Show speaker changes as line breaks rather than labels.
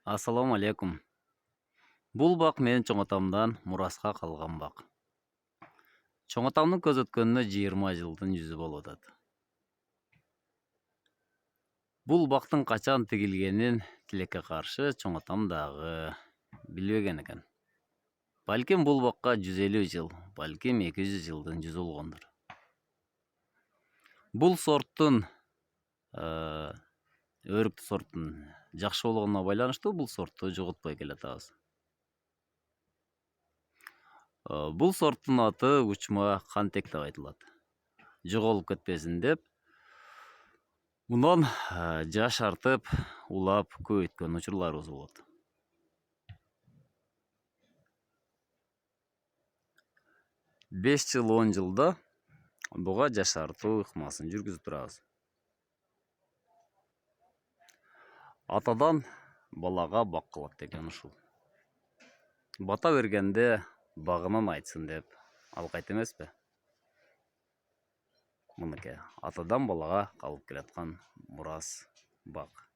Ассаламу алейкум. Бул бак менин чоң атамдан мураска калган бак. Чоң атамдын көз өткөнүнө 20 жылдын жүзү болуп атат. Бул бактын качан тигилгенин тилекке каршы чоң атам дагы билбеген экен. Балким бул бакка 150 жыл, балким 200 жылдын жүзү болгондур. Бул сорттун өрүктүү сорттун жакшы болгонуна байланыштуу бул сортту жоготпой келатабыз. Бул сорттун аты учма кантек деп айтылат. Жоголуп кетпесин деп, мундан жашартып, улап көбөйткөн учурларыбыз болот. Беш жыл 10 жылда буга жашартуу ыкмасын жүргүзүп турабыз. Атадан балага бак калат деген ушул. Бата бергенде багынан айтсын деп алгайт эмеспи? Мынакей атадан балага калып келаткан мурас бак.